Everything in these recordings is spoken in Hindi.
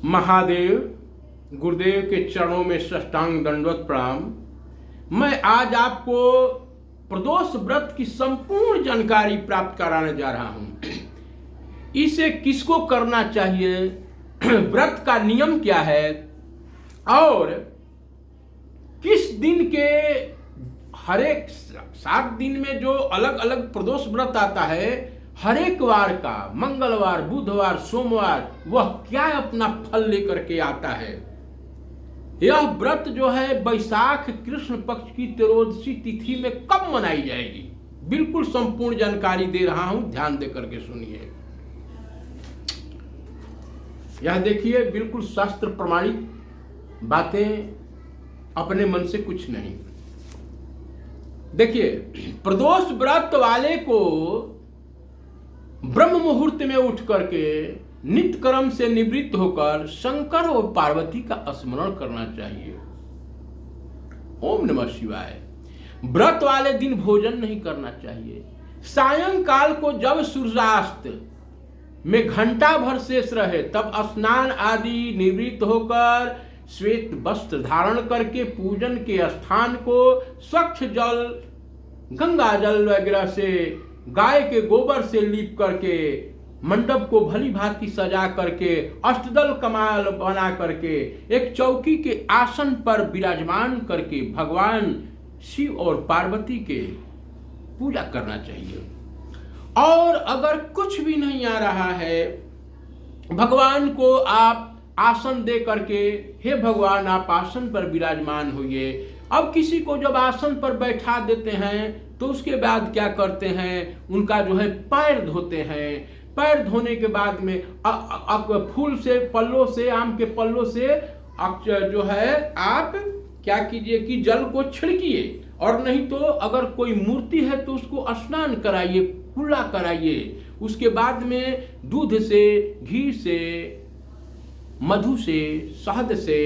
महादेव गुरुदेव के चरणों में साष्टांग दंडवत प्रणाम। मैं आज आपको प्रदोष व्रत की संपूर्ण जानकारी प्राप्त कराने जा रहा हूं। इसे किसको करना चाहिए, व्रत का नियम क्या है और किस दिन के हर एक 7 दिन में जो अलग अलग प्रदोष व्रत आता है, हर एक वार का मंगलवार, बुधवार, सोमवार वह क्या अपना फल लेकर के आता है। यह व्रत जो है वैशाख कृष्ण पक्ष की त्रयोदशी तिथि में कब मनाई जाएगी, बिल्कुल संपूर्ण जानकारी दे रहा हूं, ध्यान दे करके सुनिए। यह देखिए बिल्कुल शास्त्र प्रमाणित बातें, अपने मन से कुछ नहीं। देखिए, प्रदोष व्रत वाले को ब्रह्म मुहूर्त में उठ करके नित्य कर्म से निवृत्त होकर शंकर और पार्वती का स्मरण करना चाहिए। ओम नमः शिवाय। व्रत वाले दिन भोजन नहीं करना चाहिए। सायंकाल को जब सूर्यास्त में घंटा भर शेष रहे तब स्नान आदि निवृत्त होकर श्वेत वस्त्र धारण करके पूजन के स्थान को स्वच्छ जल, गंगा जल वगैरह से, गाय के गोबर से लीप करके मंडप को भली भांति सजा करके अष्टदल कमाल बना करके एक चौकी के आसन पर विराजमान करके भगवान शिव और पार्वती के पूजा करना चाहिए। और अगर कुछ भी नहीं आ रहा है, भगवान को आप आसन दे करके, हे भगवान आप आसन पर विराजमान होइए। अब किसी को जब आसन पर बैठा देते हैं तो उसके बाद क्या करते हैं, उनका जो है पैर धोते हैं। पैर धोने के बाद में फूल से, पल्लों से, आम के पल्लों से जो है आप क्या कीजिए कि जल को छिड़किए, और नहीं तो अगर कोई मूर्ति है तो उसको स्नान कराइए, कुल्ला कराइए। उसके बाद में दूध से, घी से, मधु से, शहद से,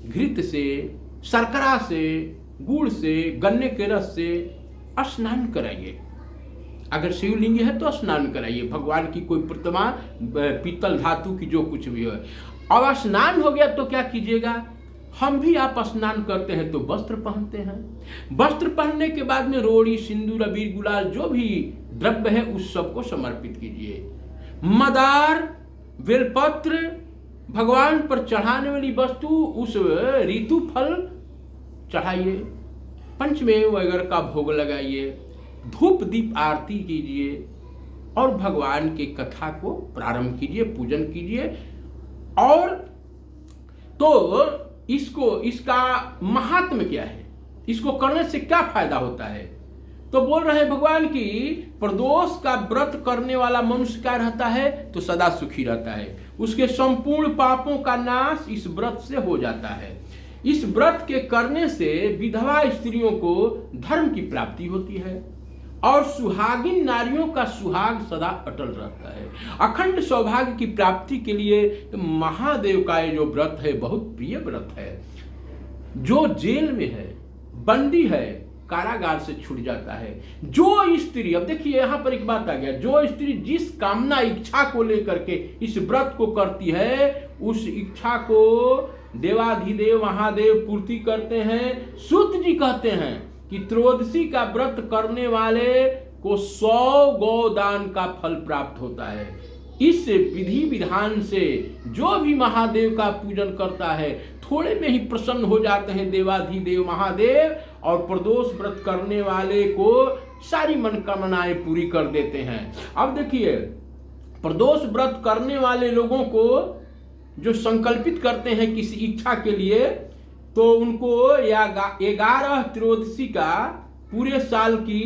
घृत से, शर्करा से, गुड़ से, गन्ने के रस से स्नान कराइए। अगर शिवलिंग है तो स्नान कराइए, भगवान की कोई प्रतिमा, पीतल धातु की जो कुछ भी हो। अब स्नान हो गया तो क्या कीजिएगा, हम भी आप स्नान करते हैं तो वस्त्र पहनते हैं। वस्त्र पहनने के बाद में रोड़ी, सिंदूर, अबीर, गुलाल जो भी द्रव्य है उस सबको समर्पित कीजिए। मदार, बेलपत्र, भगवान पर चढ़ाने वाली वस्तु, उस ऋतु फल चढ़ाइए। पंचमेव वगैरह का भोग लगाइए, धूप दीप आरती कीजिए और भगवान की कथा को प्रारंभ कीजिए, पूजन कीजिए। और तो इसका महात्म्य क्या है, इसको करने से क्या फायदा होता है, तो बोल रहे हैं भगवान की प्रदोष का व्रत करने वाला मनुष्य क्या रहता है, तो सदा सुखी रहता है। उसके संपूर्ण पापों का नाश इस व्रत से हो जाता है। इस व्रत के करने से विधवा स्त्रियों को धर्म की प्राप्ति होती है और सुहागिन नारियों का सुहाग सदा अटल रहता है। अखंड सौभाग्य की प्राप्ति के लिए महादेव का ये जो व्रत है बहुत प्रिय व्रत है। जो जेल में है, बंदी है, कारागार से छूट जाता है। जो स्त्री, अब देखिए यहां पर एक बात आ गया, जो स्त्री जिस कामना इच्छा को लेकर के इस व्रत को करती है उस इच्छा को देवाधिदेव महादेव पूर्ति करते हैं। सूत जी कहते हैं कि त्रयोदशी का व्रत करने वाले को 100 गोदान का फल प्राप्त होता है। इस विधि विधान से जो भी महादेव का पूजन करता है थोड़े में ही प्रसन्न हो जाते हैं देवाधिदेव महादेव, और प्रदोष व्रत करने वाले को सारी मनोकामनाएं पूरी कर देते हैं। अब देखिए, प्रदोष व्रत करने वाले लोगों को जो संकल्पित करते हैं किसी इच्छा के लिए, तो उनको 11 त्रयोदशी का पूरे साल की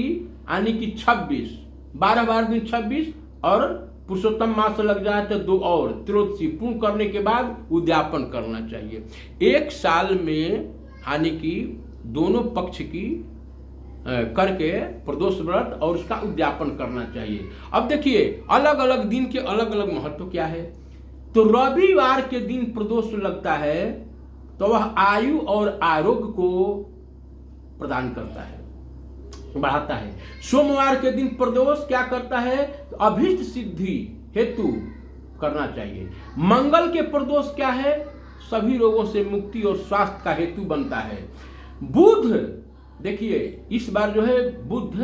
यानी कि 26, 12 दिन 26 और पुरुषोत्तम मास लग जाए तो 2 और त्रयोदशी पूर्ण करने के बाद उद्यापन करना चाहिए। एक साल में यानी कि दोनों पक्ष की करके प्रदोष व्रत और उसका उद्यापन करना चाहिए। अब देखिए, अलग अलग दिन के अलग अलग महत्व क्या है। तो रविवार के दिन प्रदोष लगता है तो वह आयु और आरोग्य को प्रदान करता है, बढ़ाता है। सोमवार के दिन प्रदोष क्या करता है, तो अभीष्ट सिद्धि हेतु करना चाहिए। मंगल के प्रदोष क्या है? सभी रोगों से मुक्ति और स्वास्थ्य का हेतु बनता है। बुध, देखिए इस बार जो है बुध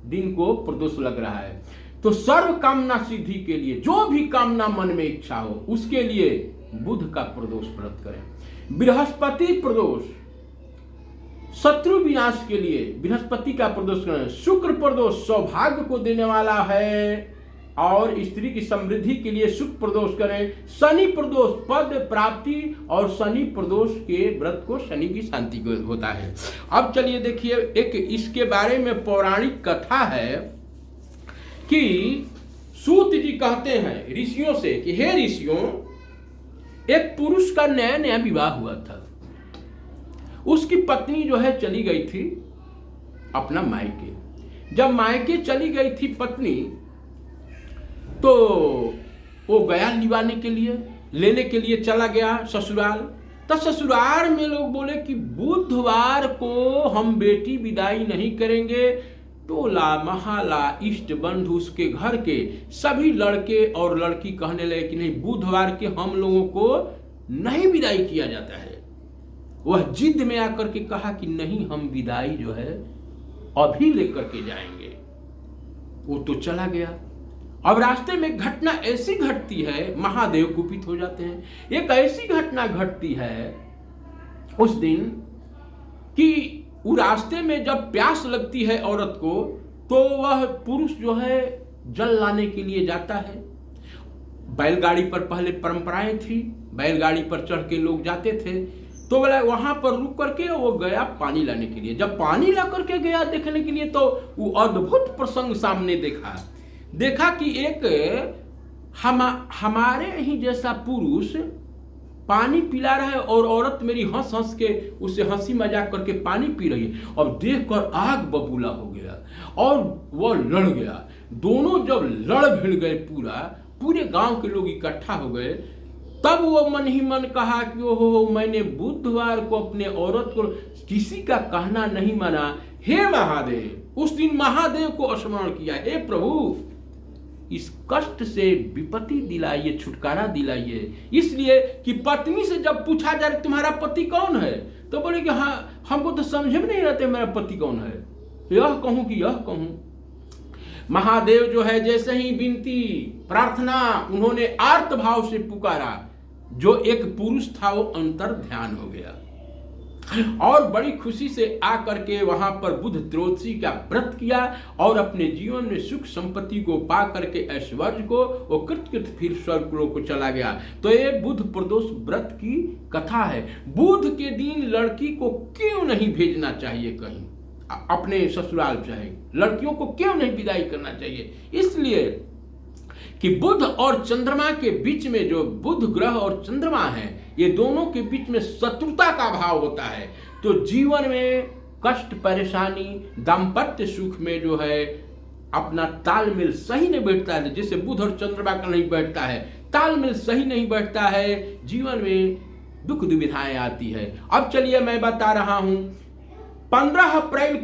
दिन को प्रदोष लग रहा है, तो सर्व कामना सिद्धि के लिए जो भी कामना मन में इच्छा हो उसके लिए बुध का प्रदोष व्रत करें। बृहस्पति प्रदोष शत्रु विनाश के लिए बृहस्पति का प्रदोष करें। शुक्र प्रदोष सौभाग्य को देने वाला है और स्त्री की समृद्धि के लिए शुक्र प्रदोष करें। शनि प्रदोष पद प्राप्ति और शनि प्रदोष के व्रत को शनि की शांति को होता है। अब चलिए देखिए, एक इसके बारे में पौराणिक कथा है कि सूत जी कहते हैं ऋषियों से कि हे ऋषियों, एक पुरुष का नया नया विवाह हुआ था। उसकी पत्नी जो है चली गई थी अपना मायके। जब मायके चली गई थी पत्नी, तो वो गया निभाने के लिए, लेने के लिए चला गया ससुराल। तो ससुराल में लोग बोले कि बुधवार को हम बेटी विदाई नहीं करेंगे। टोला महला इष्ट बंधु उसके घर के सभी लड़के और लड़की कहने लगे कि नहीं, बुधवार के हम लोगों को नहीं विदाई किया जाता है। वह जिद में आकर के कहा कि नहीं, हम विदाई जो है अभी लेकर के जाएंगे। वो तो चला गया। अब रास्ते में घटना ऐसी घटती है, महादेव कुपित हो जाते हैं। एक ऐसी घटना घटती है उस दिन कि वो रास्ते में जब प्यास लगती है औरत को, तो वह पुरुष जो है जल लाने के लिए जाता है। बैलगाड़ी पर पहले परंपराएं थी, बैलगाड़ी पर चढ़ के लोग जाते थे। तो बोला वहां पर रुक करके वो गया पानी लाने के लिए। जब पानी ला करके गया देखने के लिए, तो वो अद्भुत प्रसंग सामने देखा कि एक हमारे ही जैसा पुरुष पानी पिला रहा है और औरत मेरी हंस हंस के उससे हंसी मजाक करके पानी पी रही है। और देखकर आग बबूला हो गया और वह लड़ गया। दोनों जब लड़ भिड़ गए, पूरे गांव के लोग इकट्ठा हो गए, तब वो मन ही मन कहा कि ओहो, मैंने बुधवार को अपने औरत को किसी का कहना नहीं माना। हे महादेव, उस दिन महादेव को स्मरण किया, हे प्रभु इस कष्ट से विपत्ति दिलाइए, छुटकारा दिलाइए। इसलिए कि पत्नी से जब पूछा जाए तुम्हारा पति कौन है, तो बोले कि हाँ, हमको तो समझ में नहीं रहते मेरा पति कौन है, यह कहूं कि यह कहूं। महादेव जो है जैसे ही विनती प्रार्थना उन्होंने आर्त भाव से पुकारा, जो एक पुरुष था वो अंतर ध्यान हो गया और बड़ी खुशी से आकर के वहां पर बुध त्रयोदशी का व्रत किया और अपने जीवन में सुख संपत्ति को पा करके ऐश्वर्य को वो कृत फिर स्वर्ग को चला गया। तो ये बुध प्रदोष व्रत की कथा है। बुध के दिन लड़की को क्यों नहीं भेजना चाहिए कहीं अपने ससुराल, चाहे लड़कियों को क्यों नहीं विदाई करना चाहिए? इसलिए कि बुध और चंद्रमा के बीच में, जो बुध ग्रह और चंद्रमा है, ये दोनों के बीच में शत्रुता का भाव होता है। तो जीवन में कष्ट परेशानी, दाम्पत्य सुख में जो है अपना तालमेल सही नहीं बैठता है, जैसे बुध और चंद्रमा का नहीं बैठता है, तालमेल सही नहीं बैठता है, जीवन में दुख दुविधाएं आती है। अब चलिए मैं बता रहा हूं, 15 अप्रैल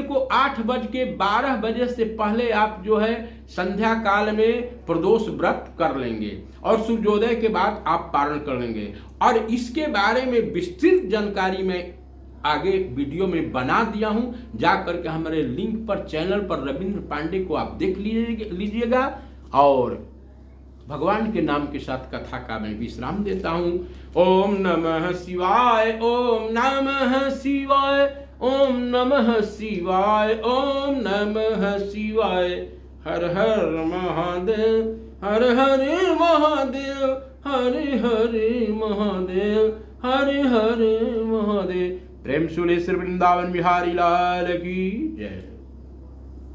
को 8:12 से पहले आप जो है संध्या काल में प्रदोष व्रत कर लेंगे और सूर्योदय के बाद आप पारण कर लेंगे। और इसके बारे में विस्तृत जानकारी मैं आगे वीडियो में बना दिया हूं, जा करके हमारे लिंक पर, चैनल पर रविंद्र पांडे को आप देख लीजिएगा। और भगवान के नाम के साथ कथा का मैं विश्राम देता हूं। ओम नमः शिवाय, ओम नमः शिवाय, ओम नमः शिवाय, ओम नमः शिवाय। हर हर महादेव, हर हर महादेव, हर हर महादेव, हर हर महादेव। प्रेम सुने श्री वृंदावन बिहारी लाल की जय।